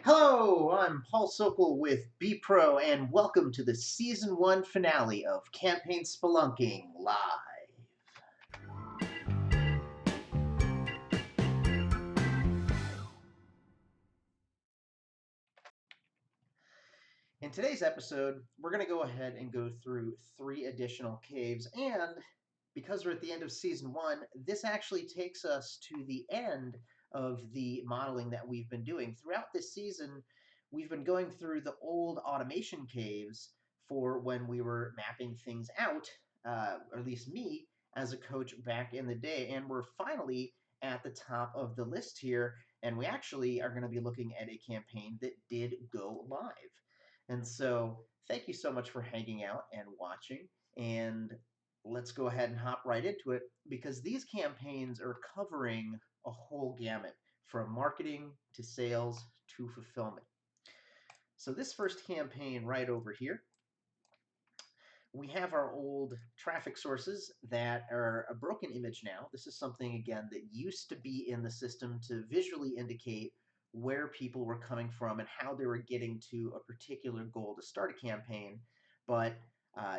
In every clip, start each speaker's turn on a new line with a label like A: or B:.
A: Hello, I'm Paul Sokol with B Pro, and welcome to the Season 1 finale of Campaign Spelunking Live. In today's episode, we're going to go ahead and go through 3 additional caves, and because we're at the end of Season 1, this actually takes us to the end of the modeling that we've been doing. Throughout this season, we've been going through the old automation caves for when we were mapping things out, or at least me as a coach back in the day, and we're finally at the top of the list here, and we actually are going to be looking at a campaign that did go live. And so thank you so much for hanging out and watching, and let's go ahead and hop right into it because these campaigns are covering a whole gamut from marketing to sales to fulfillment. So this first campaign right over here, we have our old traffic sources that are a broken image now. This is something, again, that used to be in the system to visually indicate where people were coming from and how they were getting to a particular goal to start a campaign, but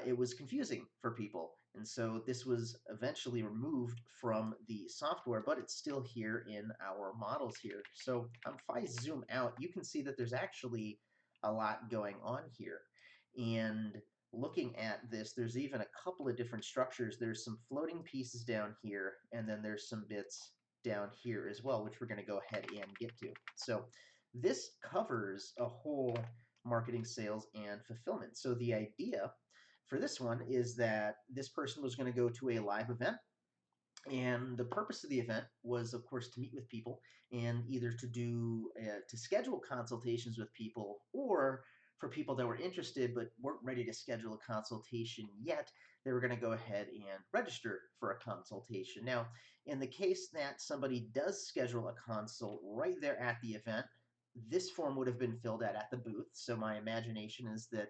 A: it was confusing for people. And so this was eventually removed from the software, but it's still here in our models here. So if I zoom out, you can see that there's actually a lot going on here. And looking at this, there's even a couple of different structures. There's some floating pieces down here, and then there's some bits down here as well, which we're going to go ahead and get to. So this covers a whole marketing, sales, and fulfillment. So the idea for this one is that this person was going to go to a live event, and the purpose of the event was, of course, to meet with people and either to schedule consultations with people, or for people that were interested but weren't ready to schedule a consultation yet, they were going to go ahead and register for a consultation. Now, in the case that somebody does schedule a consult right there at the event, this form would have been filled out at the booth. So my imagination is that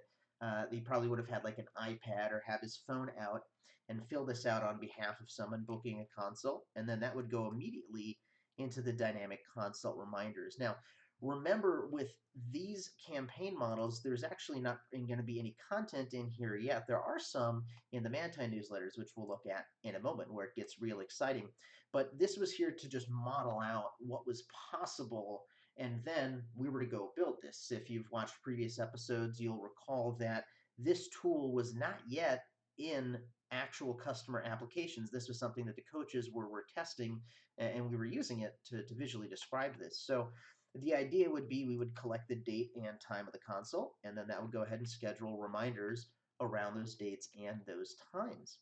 A: he probably would have had like an iPad or have his phone out and fill this out on behalf of someone booking a consult, and then that would go immediately into the dynamic consult reminders. Now, remember, with these campaign models, there's actually not going to be any content in here yet. There are some in the Manti newsletters, which we'll look at in a moment, where it gets real exciting. But this was here to just model out what was possible, and then we were to go build this. If you've watched previous episodes, you'll recall that this tool was not yet in actual customer applications. This was something that the coaches were testing, and we were using it to visually describe this. So the idea would be we would collect the date and time of the consult, and then that would go ahead and schedule reminders around those dates and those times.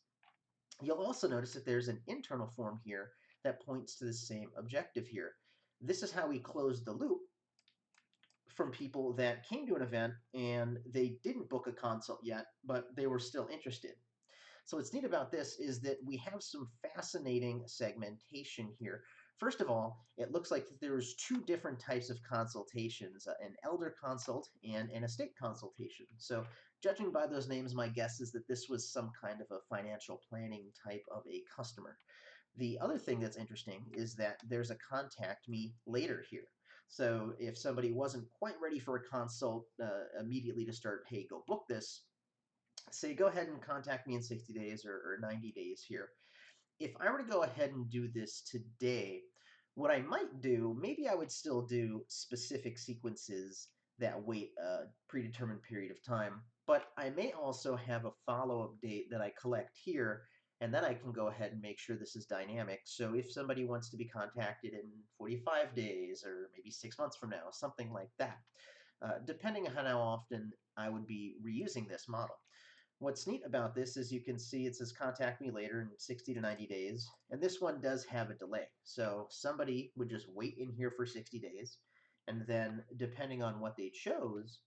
A: You'll also notice that there's an internal form here that points to the same objective here. This is how we close the loop from people that came to an event and they didn't book a consult yet, but they were still interested. So what's neat about this is that we have some fascinating segmentation here. First of all, it looks like there's 2 different types of consultations, an elder consult and an estate consultation. So judging by those names, my guess is that this was some kind of a financial planning type of a customer. The other thing that's interesting is that there's a contact me later here. So if somebody wasn't quite ready for a consult immediately to start, hey, go book this, say go ahead and contact me in 60 days or 90 days here. If I were to go ahead and do this today, what I might do, maybe I would still do specific sequences that wait a predetermined period of time, but I may also have a follow-up date that I collect here, and then I can go ahead and make sure this is dynamic. So if somebody wants to be contacted in 45 days or maybe 6 months from now, something like that, depending on how often I would be reusing this model. What's neat about this is you can see it says contact me later in 60 to 90 days, and this one does have a delay. So somebody would just wait in here for 60 days, and then depending on what they chose,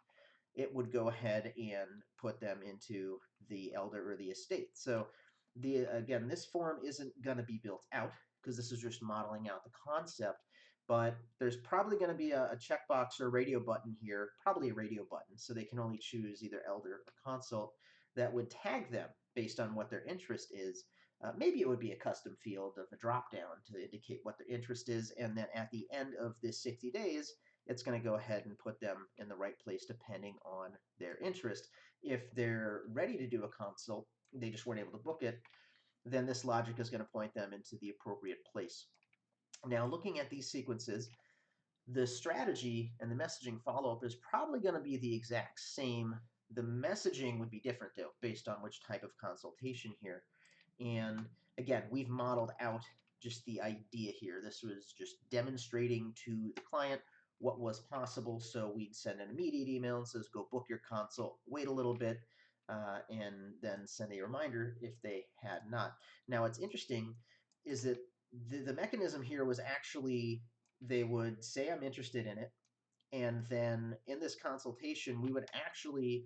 A: it would go ahead and put them into the elder or the estate. So again, this form isn't going to be built out because this is just modeling out the concept, but there's probably going to be a checkbox or a radio button here, probably a radio button, so they can only choose either elder or consult that would tag them based on what their interest is. Maybe it would be a custom field of a drop down to indicate what their interest is, and then at the end of this 60 days, it's going to go ahead and put them in the right place depending on their interest. If they're ready to do a consult, they just weren't able to book it, then this logic is going to point them into the appropriate place. Now, looking at these sequences, the strategy and the messaging follow-up is probably going to be the exact same. The messaging would be different, though, based on which type of consultation here. And again, we've modeled out just the idea here. This was just demonstrating to the client what was possible. So we'd send an immediate email and says, go book your consult, wait a little bit, and then send a reminder if they had not. Now, what's interesting is that the mechanism here was actually they would say, I'm interested in it. And then in this consultation, we would actually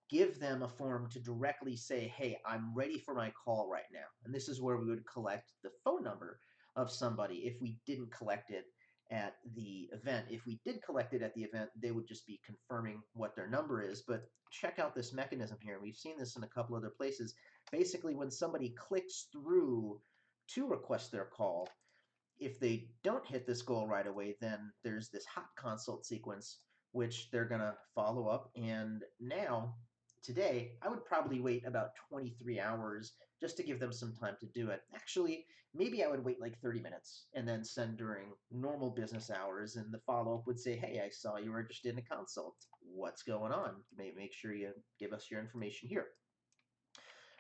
A: give them a form to directly say, hey, I'm ready for my call right now. And this is where we would collect the phone number of somebody if we didn't collect it at the event. If we did collect it at the event, they would just be confirming what their number is. But check out this mechanism here. We've seen this in a couple other places. Basically, when somebody clicks through to request their call, if they don't hit this goal right away, then there's this hot consult sequence, which they're going to follow up. And now, today, I would probably wait about 23 hours just to give them some time to do it. Actually, maybe I would wait like 30 minutes and then send during normal business hours. And the follow-up would say, hey, I saw you were interested in a consult. What's going on? Make sure you give us your information here.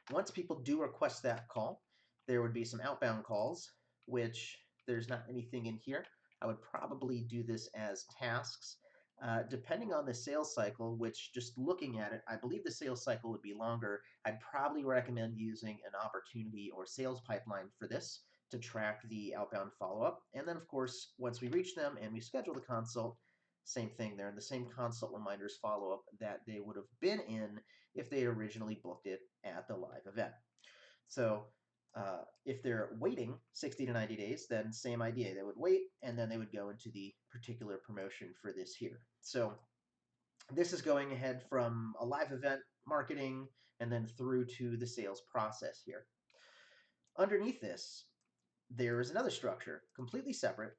A: Once people do request that call, there would be some outbound calls, which there's not anything in here. I would probably do this as tasks. Depending on the sales cycle, which just looking at it, I believe the sales cycle would be longer. I'd probably recommend using an opportunity or sales pipeline for this to track the outbound follow-up. And then, of course, once we reach them and we schedule the consult, same thing. They're in the same consult reminders follow-up that they would have been in if they originally booked it at the live event. So if they're waiting 60 to 90 days, then same idea. They would wait, and then they would go into the particular promotion for this here. So this is going ahead from a live event marketing and then through to the sales process here. Underneath this, there is another structure, completely separate,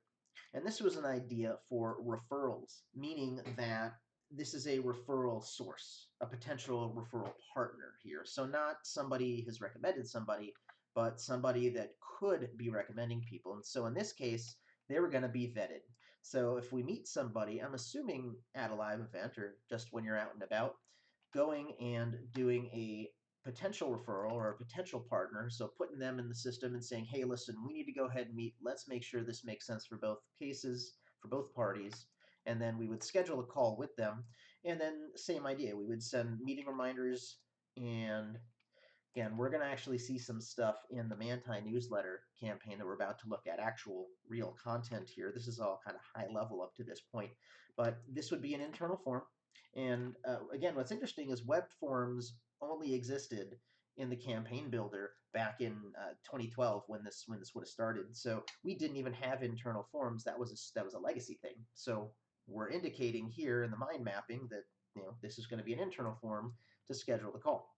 A: and this was an idea for referrals, meaning that this is a referral source, a potential referral partner here. So not somebody has recommended somebody, but somebody that could be recommending people. And so in this case, they were going to be vetted. So if we meet somebody, I'm assuming at a live event or just when you're out and about, going and doing a potential referral or a potential partner, so putting them in the system and saying, hey, listen, we need to go ahead and meet. Let's make sure this makes sense for both cases, for both parties. And then we would schedule a call with them. And then same idea. We would send meeting reminders. And again, we're going to actually see some stuff in the Manti newsletter campaign that we're about to look at, actual real content here. This is all kind of high level up to this point. But this would be an internal form. And again, what's interesting is web forms only existed in the campaign builder back in 2012 when this would have started. So we didn't even have internal forms. That was a legacy thing. So we're indicating here in the mind mapping that this is going to be an internal form to schedule the call.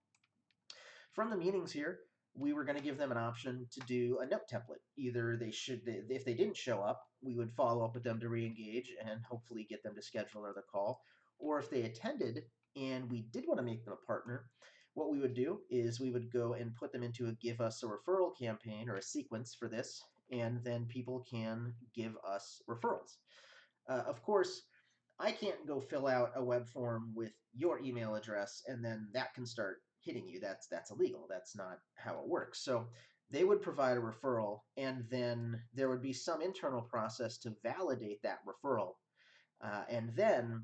A: From the meetings here, we were going to give them an option to do a note template. Either if they didn't show up, we would follow up with them to re-engage and hopefully get them to schedule another call. Or if they attended and we did want to make them a partner, what we would do is we would go and put them into a give us a referral campaign or a sequence for this, and then people can give us referrals. Of course, I can't go fill out a web form with your email address and then that can start hitting you. That's illegal. That's not how it works. So they would provide a referral, and then there would be some internal process to validate that referral. And then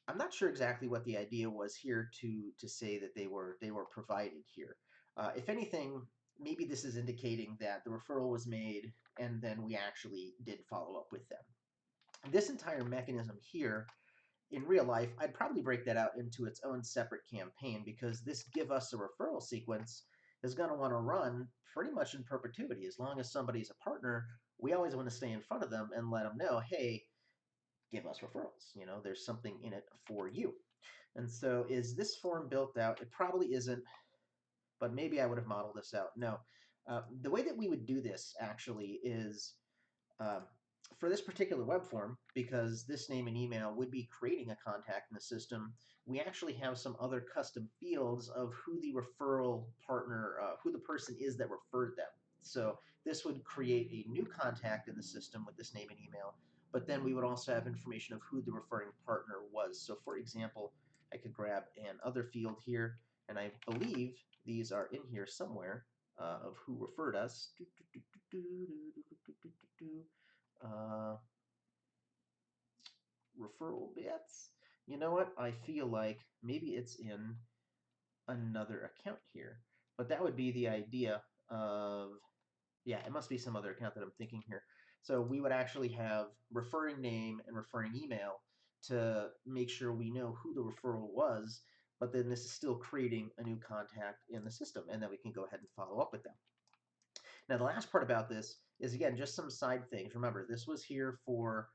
A: I'm not sure exactly what the idea was here to say that they were provided here. If anything, maybe this is indicating that the referral was made and then we actually did follow up with them. This entire mechanism here, in real life, I'd probably break that out into its own separate campaign because this give us a referral sequence is going to want to run pretty much in perpetuity. As long as somebody's a partner, we always want to stay in front of them and let them know, hey, give us referrals. There's something in it for you. And so is this form built out? It probably isn't, but maybe I would have modeled this out. No. The way that we would do this actually is for this particular web form, because this name and email would be creating a contact in the system, we actually have some other custom fields of who the referral partner, who the person is that referred them. So this would create a new contact in the system with this name and email, but then we would also have information of who the referring partner was. So for example, I could grab another field here, and I believe these are in here somewhere, of who referred us. Uh, Referral bits. You know what? I feel like maybe it's in another account here. But that would be the idea of, yeah, it must be some other account that I'm thinking here. So we would actually have referring name and referring email to make sure we know who the referral was, but then this is still creating a new contact in the system, and then we can go ahead and follow up with them. Now, the last part about this is, again, just some side things. Remember, this was here for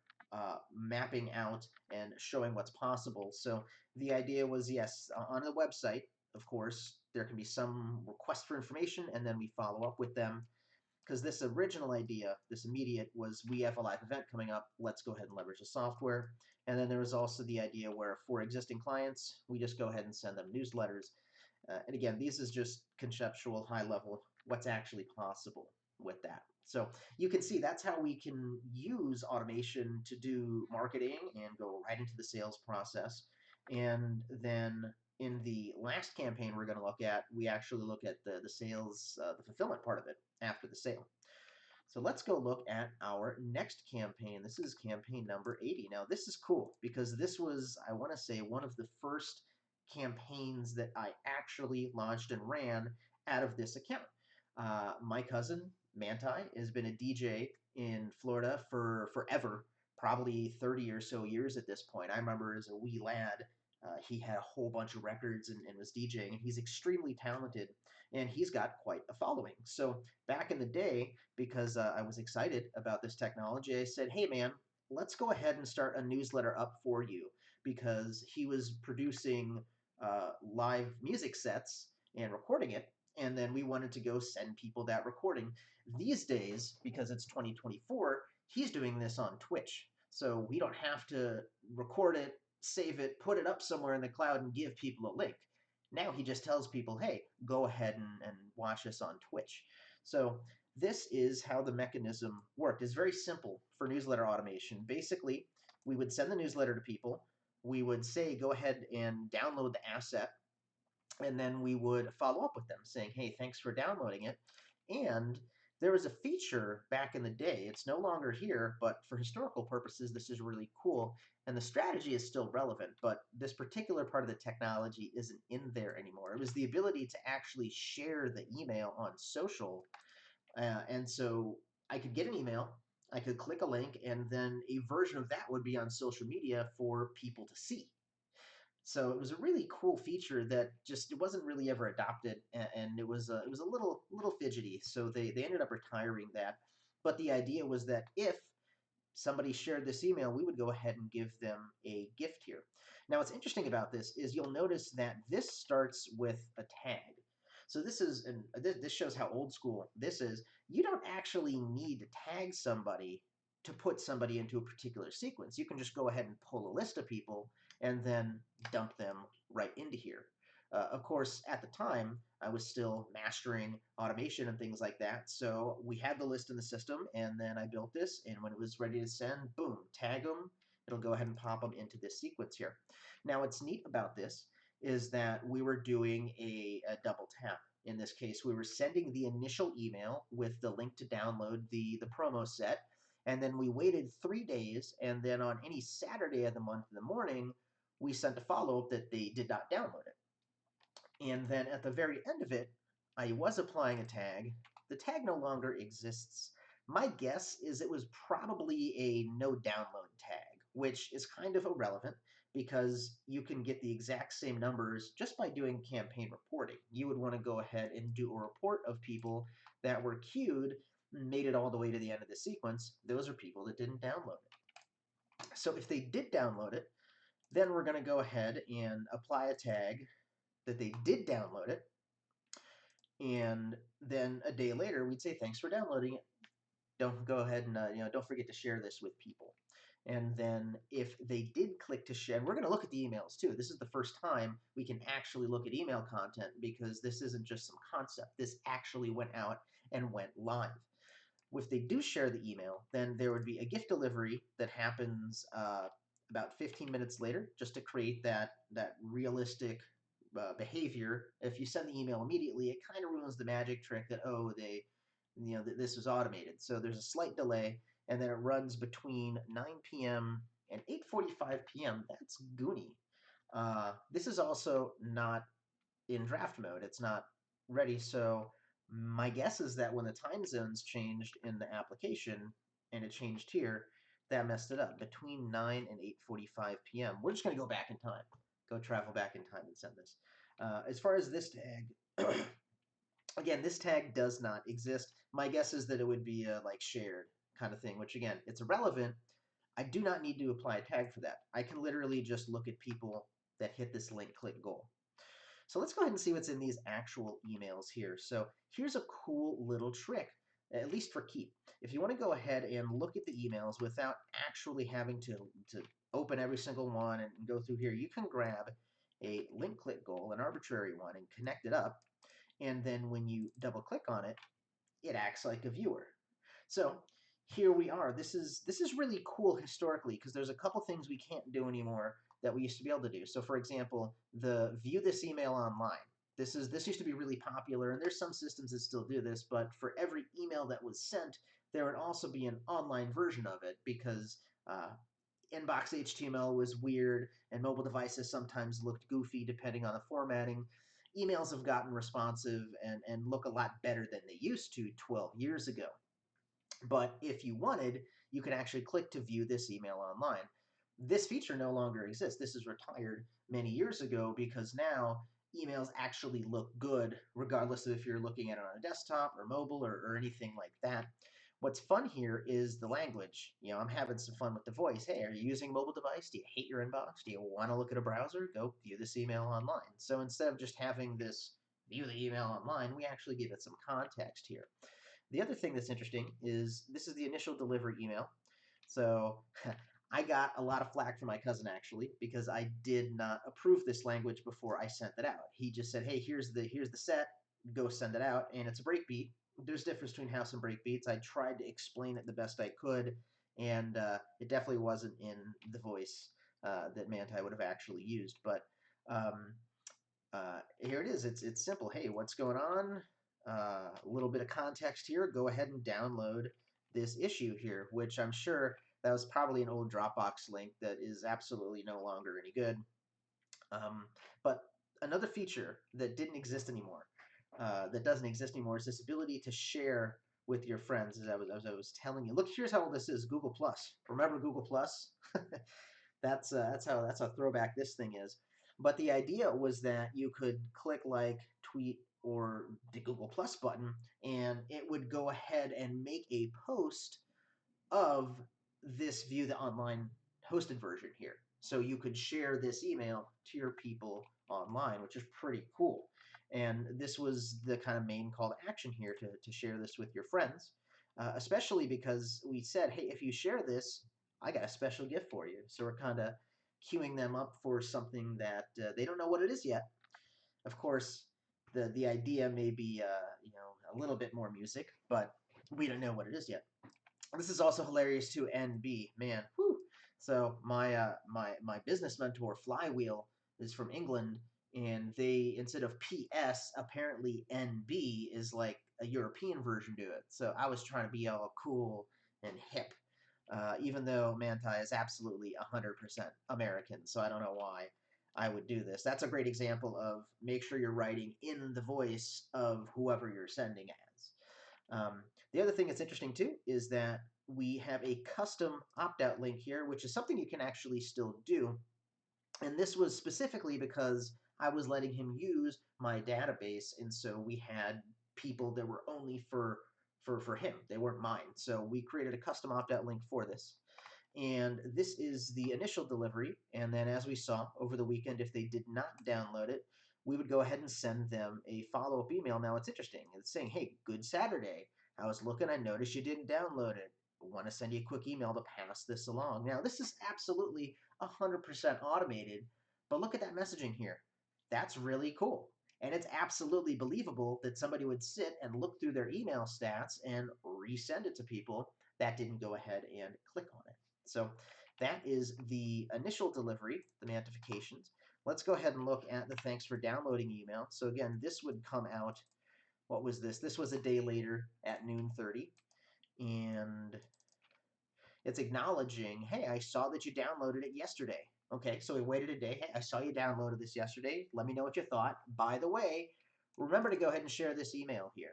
A: mapping out and showing what's possible. So the idea was, yes, on the website, of course, there can be some request for information, and then we follow up with them. Because this original idea, this immediate, was we have a live event coming up, let's go ahead and leverage the software. And then there was also the idea where for existing clients, we just go ahead and send them newsletters. And again, these is just conceptual, high level, what's actually possible with that. So you can see that's how we can use automation to do marketing and go right into the sales process. And then in the last campaign we're going to look at, we actually look at the sales, the fulfillment part of it after the sale. So let's go look at our next campaign. This is campaign number 80. Now this is cool because this was, I want to say, one of the first campaigns that I actually launched and ran out of this account. My cousin, Manti, has been a DJ in Florida for forever, probably 30 or so years at this point. I remember as a wee lad, he had a whole bunch of records and was DJing, and he's extremely talented, and he's got quite a following. So back in the day, because I was excited about this technology, I said, hey man, let's go ahead and start a newsletter up for you, because he was producing live music sets and recording it, and then we wanted to go send people that recording. These days, because it's 2024, he's doing this on Twitch. So we don't have to record it, save it, put it up somewhere in the cloud, and give people a link. Now he just tells people, hey, go ahead and watch us on Twitch. So this is how the mechanism worked. It's very simple for newsletter automation. Basically, we would send the newsletter to people. We would say, go ahead and download the asset, and then we would follow up with them saying, hey, thanks for downloading it. And there was a feature back in the day, it's no longer here, but for historical purposes, this is really cool. And the strategy is still relevant, but this particular part of the technology isn't in there anymore. It was the ability to actually share the email on social. And so I could get an email, I could click a link, and then a version of that would be on social media for people to see. So it was a really cool feature that just it wasn't really ever adopted, and it was a little fidgety. So they ended up retiring that. But the idea was that if somebody shared this email, we would go ahead and give them a gift here. Now, what's interesting about this is you'll notice that this starts with a tag. So this is, and this shows how old school this is. You don't actually need to tag somebody to put somebody into a particular sequence. You can just go ahead and pull a list of people and then dump them right into here. Of course, at the time, I was still mastering automation and things like that. So we had the list in the system, and then I built this, and when it was ready to send, boom, tag them. It'll go ahead and pop them into this sequence here. Now, what's neat about this is that we were doing a double tap. In this case, we were sending the initial email with the link to download the promo set, and then we waited 3 days, and then on any Saturday of the month in the morning, we sent a follow-up that they did not download it. And then at the very end of it, I was applying a tag. The tag no longer exists. My guess is it was probably a no download tag, which is kind of irrelevant because you can get the exact same numbers just by doing campaign reporting. You would want to go ahead and do a report of people that were queued, made it all the way to the end of the sequence. Those are people that didn't download it. So if they did download it, then we're going to go ahead and apply a tag that they did download it, and then a day later we'd say thanks for downloading it. don't go ahead and don't forget to share this with people. And then if they did click to share, and we're going to look at the emails too. This is the first time we can actually look at email content because this isn't just some concept. This actually went out and went live. If they do share the email, then there would be a gift delivery that happens about 15 minutes later, just to create that realistic behavior. If you send the email immediately, it kind of ruins the magic trick that this was automated. So there's a slight delay, and then it runs between 9 p.m. and 8:45 p.m. That's Goonie. This is also not in draft mode. It's not ready. So my guess is that when the time zones changed in the application and it changed here, that messed it up. Between 9 and 8:45 p.m. We're just going to go back in time. Go travel back in time and send this. As far as this tag, again, this tag does not exist. My guess is that it would be a like shared kind of thing, which again, it's irrelevant. I do not need to apply a tag for that. I can literally just look at people that hit this link click goal. So let's go ahead and see what's in these actual emails here. So here's a cool little trick, at least for Keep. If you want to go ahead and look at the emails without actually having to open every single one and go through here, you can grab a link click goal, an arbitrary one, and connect it up. And then when you double click on it, it acts like a viewer. So here we are. This is really cool historically because there's a couple things we can't do anymore that we used to be able to do. So for example, the view this email online. This used to be really popular, and there's some systems that still do this, but for every email that was sent, there would also be an online version of it because inbox HTML was weird, and mobile devices sometimes looked goofy depending on the formatting. Emails have gotten responsive and look a lot better than they used to 12 years ago. But if you wanted, you could actually click to view this email online. This feature no longer exists. This is retired many years ago because now emails actually look good regardless of if you're looking at it on a desktop or mobile or anything like that. What's fun here is the language. I'm having some fun with the voice. Hey, are you using a mobile device? Do you hate your inbox? Do you want to look at a browser? Go view this email online. So instead of just having this view the email online, we actually give it some context here. The other thing that's interesting is this is the initial delivery email. So I got a lot of flack from my cousin actually because I did not approve this language before I sent it out. He just said, "Hey, here's the set. Go send it out," and it's a breakbeat. There's a difference between house and breakbeats. I tried to explain it the best I could, and it definitely wasn't in the voice that Manti would have actually used. But um, here it is. It's simple. Hey, what's going on? A little bit of context here. Go ahead and download this issue here, which I'm sure that was probably an old Dropbox link that is absolutely no longer any good. But another feature that didn't exist anymore, that doesn't exist anymore, is this ability to share with your friends. As I was telling you, look, here's how old this is. Google Plus. Remember Google Plus? That's how throwback this thing is. But the idea was that you could click like, tweet, or the Google Plus button, and it would go ahead and make a post of this view the online hosted version here. So you could share this email to your people online, which is pretty cool. And this was the kind of main call to action here to share this with your friends, especially because we said, hey, if you share this, I got a special gift for you. So we're kind of queuing them up for something that they don't know what it is yet. Of course, the idea may be a little bit more music, but we don't know what it is yet. This is also hilarious too. NB, man, whew. So my business mentor Flywheel is from England, and they, instead of PS, apparently NB is like a European version to it. So I was trying to be all cool and hip, even though Manti is absolutely 100% American. So I don't know why I would do this. That's a great example of make sure you're writing in the voice of whoever you're sending as. The other thing that's interesting too is that we have a custom opt-out link here, which is something you can actually still do. And this was specifically because I was letting him use my database, and so we had people that were only for him. They weren't mine. So we created a custom opt-out link for this. And this is the initial delivery. And then as we saw over the weekend, if they did not download it, we would go ahead and send them a follow-up email. Now it's interesting. It's saying, hey, good Saturday. I was looking, I noticed you didn't download it. I want to send you a quick email to pass this along. Now, this is absolutely 100% automated, but look at that messaging here. That's really cool. And it's absolutely believable that somebody would sit and look through their email stats and resend it to people that didn't go ahead and click on it. So that is the initial delivery, the notifications. Let's go ahead and look at the thanks for downloading email. So again, this would come out, what was this? This was a day later at noon 30. And it's acknowledging, hey, I saw that you downloaded it yesterday. Okay, so we waited a day. Hey, I saw you downloaded this yesterday. Let me know what you thought. By the way, remember to go ahead and share this email here.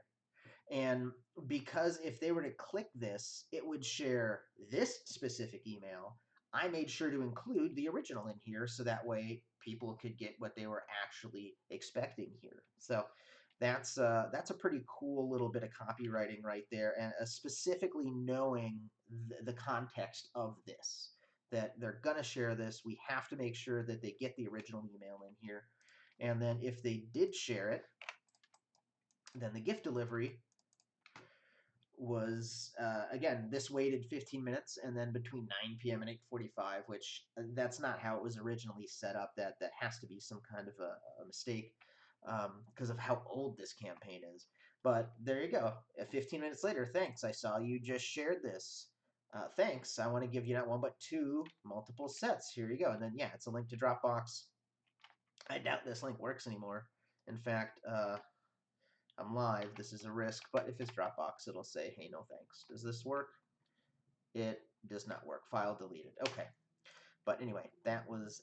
A: And because if they were to click this, it would share this specific email. I made sure to include the original in here so that way people could get what they were actually expecting here. So that's a pretty cool little bit of copywriting right there, and specifically knowing the context of this, that they're going to share this. We have to make sure that they get the original email in here. And then if they did share it, then the gift delivery was again, this waited 15 minutes, and then between 9 p.m. and 8:45, which that's not how it was originally set up. That has to be some kind of a mistake because of how old this campaign is. But there you go. 15 minutes later, thanks. I saw you just shared this. Thanks. I want to give you not one but two multiple sets. Here you go. And then yeah, it's a link to Dropbox. I doubt this link works anymore. In fact, I'm live. This is a risk, but if it's Dropbox, it'll say, hey, no thanks. Does this work? It does not work. File deleted. Okay. But anyway, that was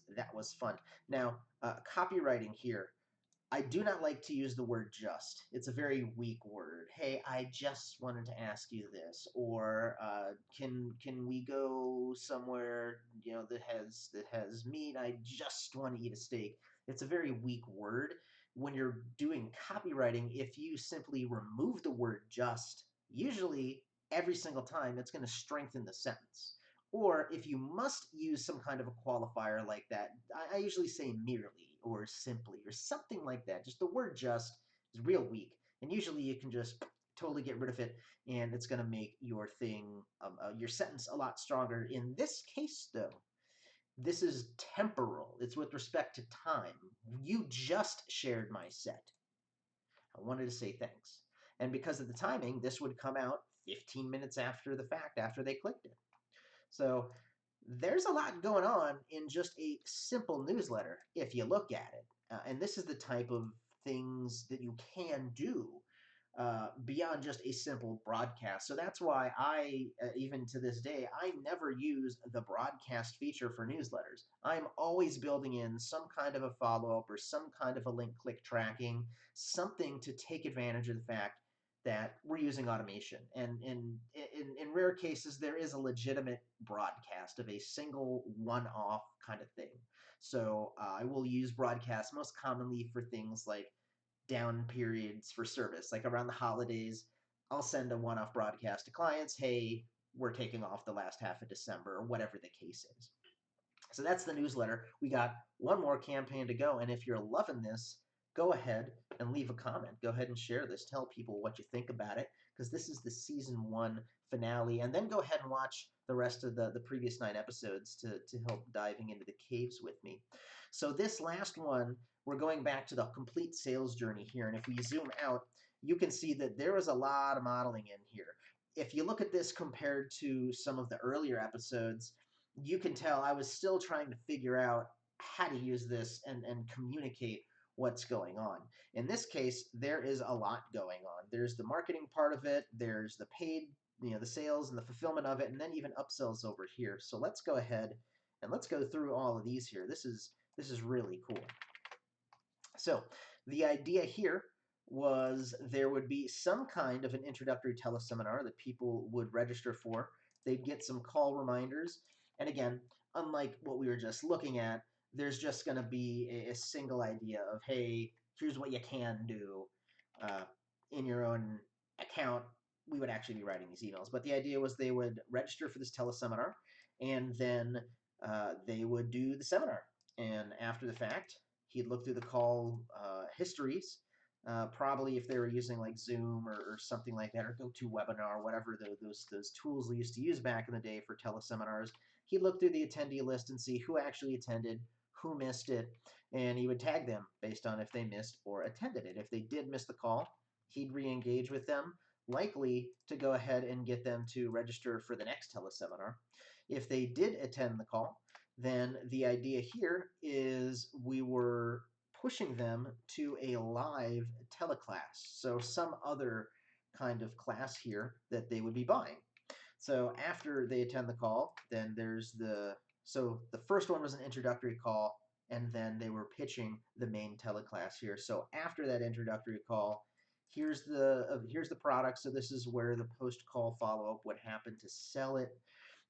A: fun. Now, copywriting here. I do not like to use the word just. It's a very weak word. Hey, I just wanted to ask you this, or can we go somewhere that has meat? I just want to eat a steak. It's a very weak word. When you're doing copywriting, if you simply remove the word just, usually every single time it's going to strengthen the sentence. Or if you must use some kind of a qualifier like that, I usually say merely or simply or something like that. Just the word just is real weak. And usually you can just totally get rid of it, and it's going to make your thing, your sentence a lot stronger. In this case, though, this is temporal. It's with respect to time. You just shared my set. I wanted to say thanks. And because of the timing, this would come out 15 minutes after the fact, after they clicked it. So there's a lot going on in just a simple newsletter if you look at it. And this is the type of things that you can do beyond just a simple broadcast. So that's why even to this day, I never use the broadcast feature for newsletters. I'm always building in some kind of a follow-up or some kind of a link click tracking, something to take advantage of the fact that we're using automation. And in rare cases, there is a legitimate broadcast of a single one-off kind of thing. So I will use broadcasts most commonly for things like down periods for service, like around the holidays. I'll send a one-off broadcast to clients, hey, we're taking off the last half of December, or whatever the case is. So that's the newsletter. We got one more campaign to go, and if you're loving this, go ahead and leave a comment. Go ahead and share this. Tell people what you think about it, because this is the season 1 finale. And then go ahead and watch the rest of the previous 9 episodes to help diving into the caves with me. So this last one, we're going back to the complete sales journey here. And if we zoom out, you can see that there is a lot of modeling in here. If you look at this compared to some of the earlier episodes, you can tell I was still trying to figure out how to use this and communicate what's going on. In this case, there is a lot going on. There's the marketing part of it, there's the paid, the sales and the fulfillment of it, and then even upsells over here. So let's go ahead and let's go through all of these here. This is really cool. So the idea here was there would be some kind of an introductory teleseminar that people would register for. They'd get some call reminders. And again, unlike what we were just looking at, there's just going to be a single idea of, hey, here's what you can do in your own account. We would actually be writing these emails. But the idea was they would register for this teleseminar, and then they would do the seminar. And after the fact, he'd look through the call histories, Probably if they were using like Zoom or something like that, or GoToWebinar, whatever those tools they used to use back in the day for teleseminars, he'd look through the attendee list and see who actually attended, who missed it, and he would tag them based on if they missed or attended it. If they did miss the call, he'd re-engage with them, likely to go ahead and get them to register for the next teleseminar. If they did attend the call, then the idea here is we were pushing them to a live teleclass, so some other kind of class here that they would be buying. So after they attend the call, then there's so the first one was an introductory call, and then they were pitching the main teleclass here. So after that introductory call, here's the product. So this is where the post-call follow-up would happen to sell it.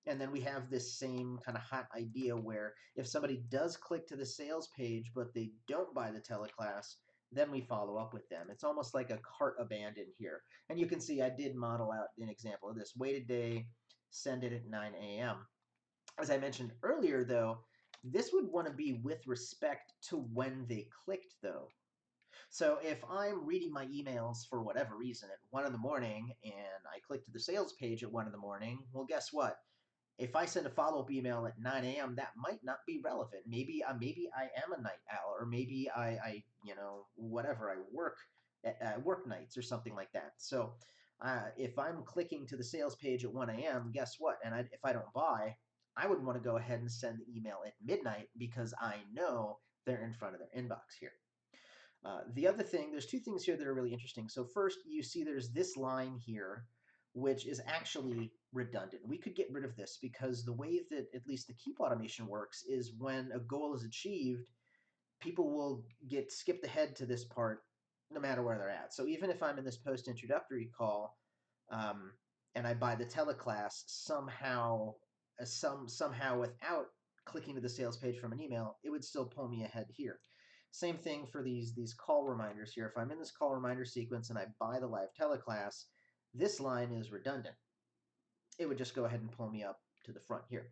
A: And then we have this same kind of hot idea where if somebody does click to the sales page, but they don't buy the teleclass, then we follow up with them. It's almost like a cart abandoned here. And you can see I did model out an example of this. Wait a day, send it at 9 a.m. As I mentioned earlier, though, this would want to be with respect to when they clicked, though. So if I'm reading my emails for whatever reason at 1 in the morning and I click to the sales page at 1 in the morning, well, guess what? If I send a follow-up email at 9 a.m., that might not be relevant. Maybe I am a night owl, or maybe I whatever, I work nights or something like that. So if I'm clicking to the sales page at 1 a.m., guess what? And if I don't buy, I would want to go ahead and send the email at midnight because I know they're in front of their inbox here. The other thing, there's two things here that are really interesting. So first, you see there's this line here, which is actually redundant. We could get rid of this because the way that at least the keep automation works is when a goal is achieved, people will get skipped ahead to this part no matter where they're at. So even if I'm in this post-introductory call um, and I buy the teleclass somehow without clicking to the sales page from an email, it would still pull me ahead here. Same thing for these call reminders here. If I'm in this call reminder sequence and I buy the live teleclass, this line is redundant. It would just go ahead and pull me up to the front here.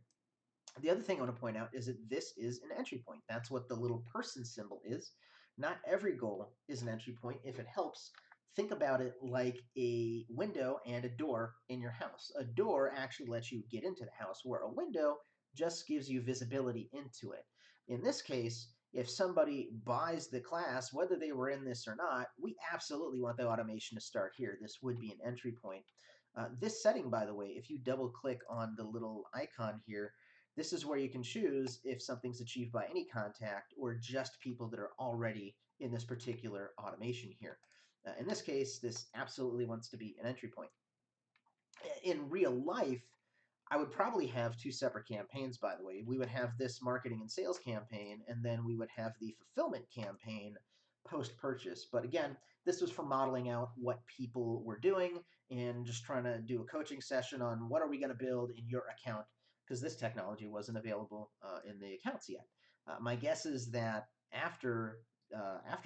A: The other thing I want to point out is that this is an entry point. That's what the little person symbol is. Not every goal is an entry point. If it helps, think about it like a window and a door in your house. A door actually lets you get into the house, where a window just gives you visibility into it. In this case, if somebody buys the class, whether they were in this or not, we absolutely want the automation to start here. This would be an entry point. This setting, by the way, if you double click on the little icon here, this is where you can choose if something's achieved by any contact or just people that are already in this particular automation here. In this case, this absolutely wants to be an entry point. In real life, I would probably have two separate campaigns, by the way. We would have this marketing and sales campaign, and then we would have the fulfillment campaign post-purchase. But again, this was for modeling out what people were doing and just trying to do a coaching session on what are we going to build in your account, because this technology wasn't available in the accounts yet. My guess is that after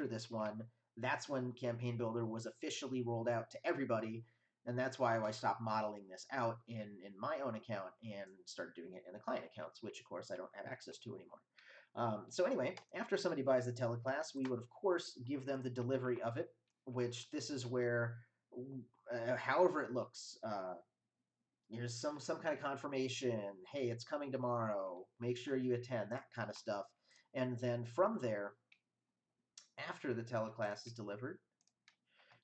A: this one, that's when Campaign Builder was officially rolled out to everybody, and that's why I stopped modeling this out in my own account and started doing it in the client accounts, which of course I don't have access to anymore. So anyway, after somebody buys the teleclass, we would of course give them the delivery of it, which this is where, however it looks, here's some kind of confirmation. Hey, it's coming tomorrow. Make sure you attend, that kind of stuff. And then from there, after the teleclass is delivered,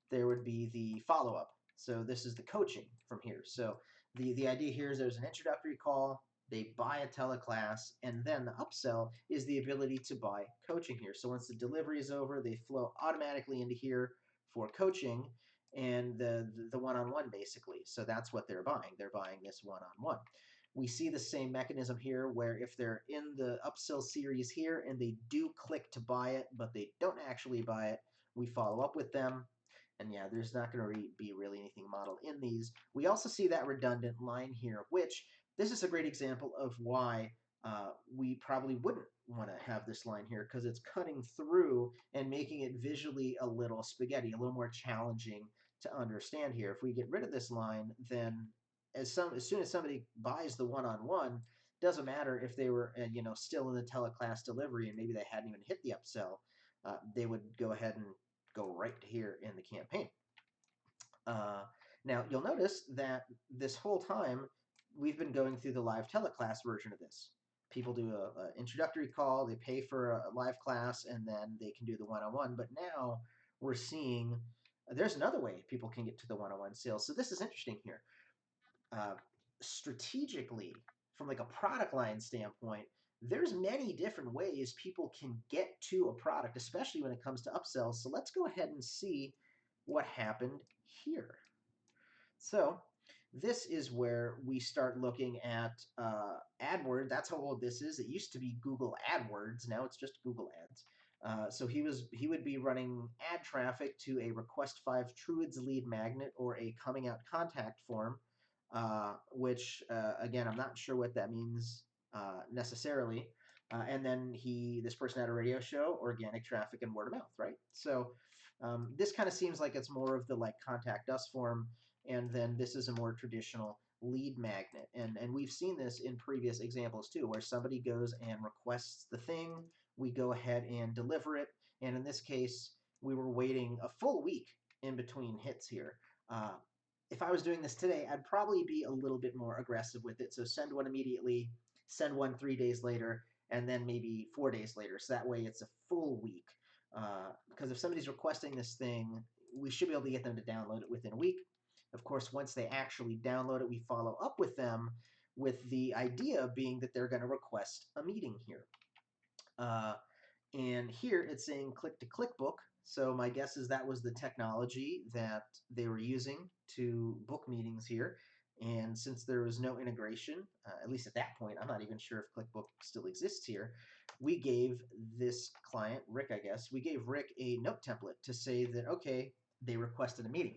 A: there would be the follow-up. So this is the coaching from here. So the idea here is there's an introductory call, they buy a teleclass, and then the upsell is the ability to buy coaching here. So once the delivery is over, they flow automatically into here for coaching and the one-on-one basically. So that's what they're buying. They're buying this one-on-one. We see the same mechanism here where if they're in the upsell series here and they do click to buy it, but they don't actually buy it, we follow up with them. And yeah, there's not going to be really anything modeled in these. We also see that redundant line here, which this is a great example of why we probably wouldn't want to have this line here, because it's cutting through and making it visually a little spaghetti, a little more challenging to understand here. If we get rid of this line, then as soon as somebody buys the one-on-one, doesn't matter if they were still in the teleclass delivery and maybe they hadn't even hit the upsell, they would go ahead and go right to here in the campaign. Now, you'll notice that this whole time, we've been going through the live teleclass version of this. People do an introductory call, they pay for a live class, and then they can do the one-on-one. But now we're seeing there's another way people can get to the one-on-one sales. So this is interesting here. Strategically, from like a product line standpoint, there's many different ways people can get to a product, especially when it comes to upsells. So let's go ahead and see what happened here. So this is where we start looking at AdWords. That's how old this is. It used to be Google AdWords. Now it's just Google Ads. So he would be running ad traffic to a Request 5 Truids lead magnet or a coming out contact form, which again, I'm not sure what that means necessarily. And then this person had a radio show, organic traffic, and word of mouth, right? So this kind of seems like it's more of the like contact us form, and then this is a more traditional lead magnet. And we've seen this in previous examples too, where somebody goes and requests the thing, we go ahead and deliver it, and in this case, we were waiting a full week in between hits here. If I was doing this today, I'd probably be a little bit more aggressive with it. So send one immediately, send one 3 days later, and then maybe 4 days later. So that way it's a full week. Because if somebody's requesting this thing, we should be able to get them to download it within a week. Of course, once they actually download it, we follow up with them with the idea being that they're going to request a meeting here. And here it's saying click to ClickBook. So my guess is that was the technology that they were using to book meetings here. And since there was no integration, at least at that point, I'm not even sure if ClickBook still exists here, we gave this client, Rick, I guess, we gave Rick a note template to say that, okay, they requested a meeting.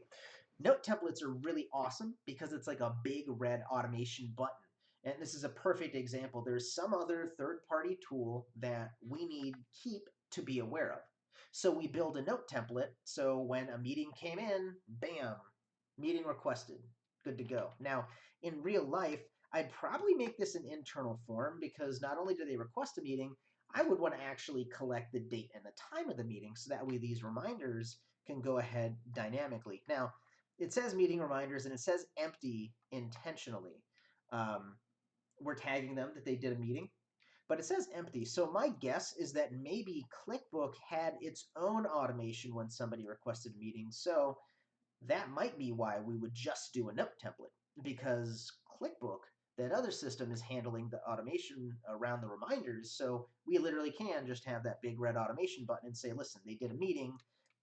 A: Note templates are really awesome because it's like a big red automation button. And this is a perfect example. There's some other third-party tool that we need Keep to be aware of. So we build a note template, so when a meeting came in, bam, meeting requested, good to go. Now, in real life, I'd probably make this an internal form because not only do they request a meeting, I would want to actually collect the date and the time of the meeting, so that way these reminders can go ahead dynamically. Now, it says meeting reminders, and it says empty intentionally. We're tagging them that they did a meeting, but it says empty. So my guess is that maybe ClickBook had its own automation when somebody requested a meeting. So that might be why we would just do a note template, because ClickBook, that other system, is handling the automation around the reminders. So we literally can just have that big red automation button and say, listen, they did a meeting,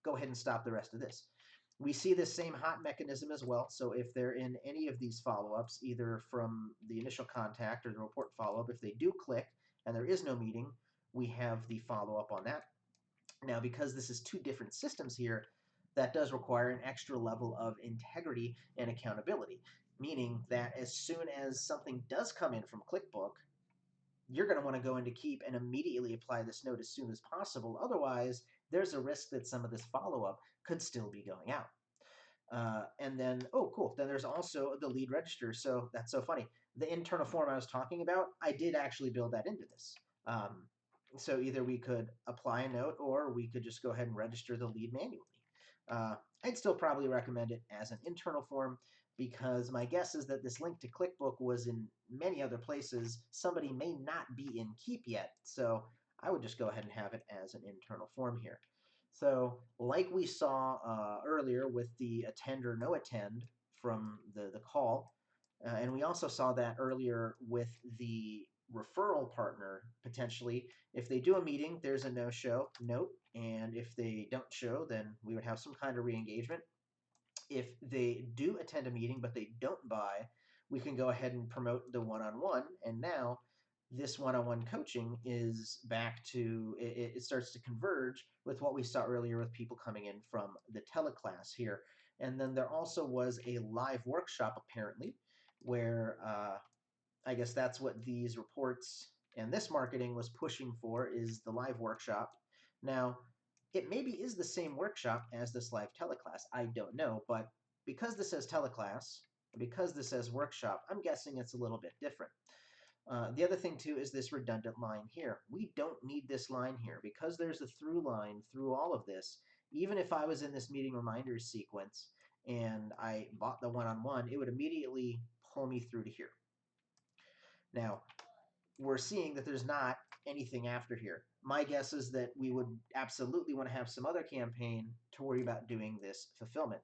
A: go ahead and stop the rest of this. We see this same hot mechanism as well. So if they're in any of these follow-ups, either from the initial contact or the report follow-up, if they do click and there is no meeting, we have the follow-up on that. Now, because this is two different systems here, that does require an extra level of integrity and accountability, meaning that as soon as something does come in from ClickBook, you're going to want to go into Keep and immediately apply this note as soon as possible. Otherwise, there's a risk that some of this follow-up could still be going out. And then, oh, cool. Then there's also the lead register. So that's so funny. The internal form I was talking about, I did actually build that into this. So either we could apply a note or we could just go ahead and register the lead manually. I'd still probably recommend it as an internal form because my guess is that this link to ClickBook was in many other places. Somebody may not be in Keep yet, so I would just go ahead and have it as an internal form here. So like we saw earlier with the attend or no attend from the call, and we also saw that earlier with the referral partner, potentially. If they do a meeting, there's a no-show note, and if they don't show, then we would have some kind of re-engagement. If they do attend a meeting but they don't buy, we can go ahead and promote the one-on-one, and now this one-on-one coaching is back to, it starts to converge with what we saw earlier with people coming in from the teleclass here. And then there also was a live workshop, apparently, where I guess that's what these reports and this marketing was pushing for, is the live workshop. Now, it maybe is the same workshop as this live teleclass. I don't know, but because this says teleclass, because this says workshop, I'm guessing it's a little bit different. The other thing, too, is this redundant line here. We don't need this line here. Because there's a through line through all of this, even if I was in this meeting reminders sequence and I bought the one-on-one, it would immediately pull me through to here. Now, we're seeing that there's not anything after here. My guess is that we would absolutely want to have some other campaign to worry about doing this fulfillment.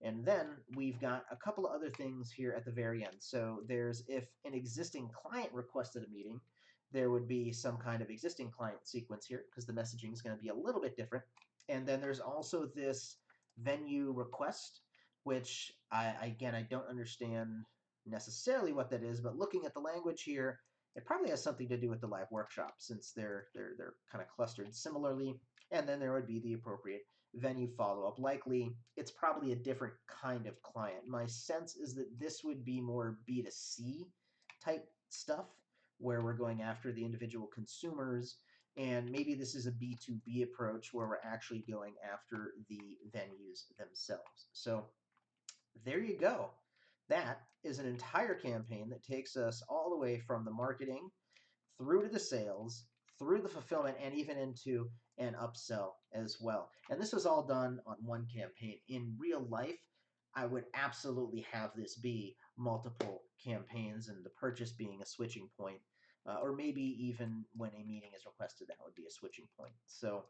A: And then we've got a couple of other things here at the very end. So there's, if an existing client requested a meeting, there would be some kind of existing client sequence here because the messaging is going to be a little bit different. And then there's also this venue request, which again, I don't understand necessarily what that is, but looking at the language here, it probably has something to do with the live workshop since they're kind of clustered similarly. And then there would be the appropriate venue follow-up. Likely, it's probably a different kind of client. My sense is that this would be more B2C type stuff, where we're going after the individual consumers, and maybe this is a B2B approach where we're actually going after the venues themselves. So there you go. That is an entire campaign that takes us all the way from the marketing through to the sales, through the fulfillment, and even into an upsell as well. And this was all done on one campaign. In real life, I would absolutely have this be multiple campaigns and the purchase being a switching point, or maybe even when a meeting is requested, that would be a switching point. So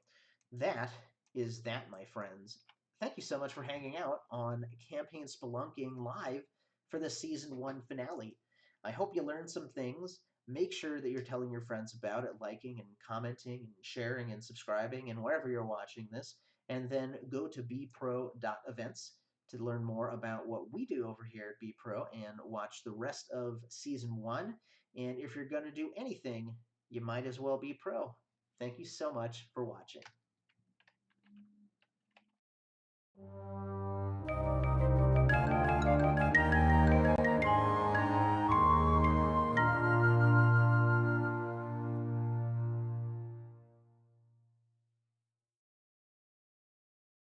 A: that is that, my friends. Thank you so much for hanging out on Campaign Spelunking Live for the Season 1 finale. I hope you learned some things. Make sure that you're telling your friends about it, liking and commenting and sharing and subscribing and wherever you're watching this. And then go to bpro.events to learn more about what we do over here at bpro and watch the rest of Season 1. And if you're going to do anything, you might as well be pro. Thank you so much for watching.